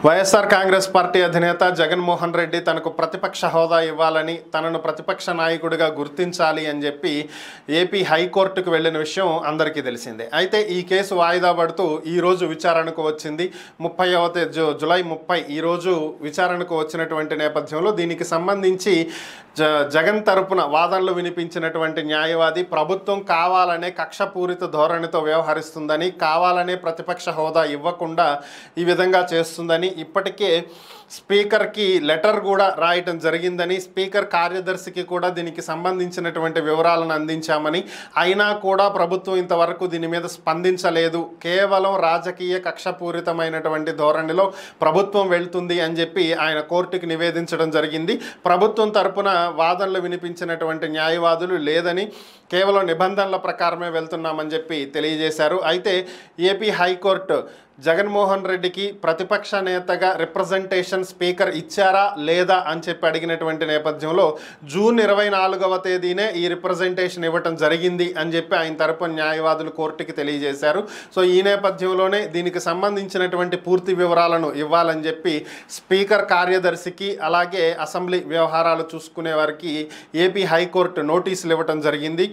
YSR Congress party అధినేత జగన్మోహన్ రెడ్డి తనకు ప్రతిపక్ష హోదా ఇవ్వాలని, తనను ప్రతిపక్ష నాయకుడిగా గుర్తించాలి అని చెప్పి ఏపీ హైకోర్టుకు వెళ్ళిన విషయం అందరికీ తెలిసిందే. అయితే ఈ కేసు వాయిదా పడుతూ ఈరోజు విచారణకు వచ్చింది. జూలై 30 ఈరోజు విచారణకు వచ్చినటువంటి నేపథ్యంలో దీనికి సంబంధించి జగన్ తరపున వాదనలు వినిపించినటువంటి న్యాయవాది ప్రభుత్వం కావాలనే కక్షపూరిత ధోరణితో వ్యవహరిస్తుందని, కావాలనే ప్రతిపక్ష హోదా ఇవ్వకుండా ఈ విధంగా చేస్తుందని, ఇప్పటికే స్పీకర్కి లెటర్ కూడా రాయటం జరిగిందని, స్పీకర్ కార్యదర్శికి కూడా దీనికి సంబంధించినటువంటి వివరాలను అందించామని, అయినా కూడా ప్రభుత్వం ఇంతవరకు దీని మీద స్పందించలేదు, కేవలం రాజకీయ కక్షపూరితమైనటువంటి ధోరణిలో ప్రభుత్వం వెళ్తుంది అని చెప్పి ఆయన కోర్టుకి నివేదించడం జరిగింది. ప్రభుత్వం తరపున వాదనలు వినిపించినటువంటి న్యాయవాదులు లేదని, కేవలం నిబంధనల ప్రకారమే వెళ్తున్నామని చెప్పి తెలియజేశారు. అయితే ఏపీ హైకోర్టు జగన్మోహన్ రెడ్డికి ప్రతిపక్ష నేతగా రిప్రజెంటేషన్ స్పీకర్ ఇచ్చారా లేదా అని చెప్పి అడిగినటువంటి నేపథ్యంలో జూన్ 24వ తేదీనే ఈ రిప్రజెంటేషన్ ఇవ్వటం జరిగింది అని చెప్పి ఆయన తరపున న్యాయవాదులు కోర్టుకి తెలియజేశారు. సో ఈ నేపథ్యంలోనే దీనికి సంబంధించినటువంటి పూర్తి వివరాలను ఇవ్వాలని చెప్పి స్పీకర్ కార్యదర్శికి, అలాగే అసెంబ్లీ వ్యవహారాలు చూసుకునే వారికి ఏపీ హైకోర్టు నోటీసులు ఇవ్వటం జరిగింది.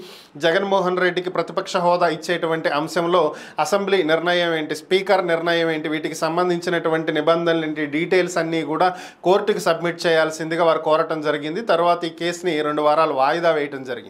జగన్మోహన్ రెడ్డికి ప్రతిపక్ష హోదా ఇచ్చేటువంటి అంశంలో అసెంబ్లీ నిర్ణయం ఏంటి, స్పీకర్ నిర్ణయం ఏంటి, వీటికి సంబంధించినటువంటి నిబంధనలు ఏంటి, డీటెయిల్స్ అన్నీ కూడా కోర్టుకు సబ్మిట్ చేయాల్సిందిగా వారు కోరటం జరిగింది. తర్వాత ఈ కేసుని 2 వారాలు వాయిదా వేయటం జరిగింది.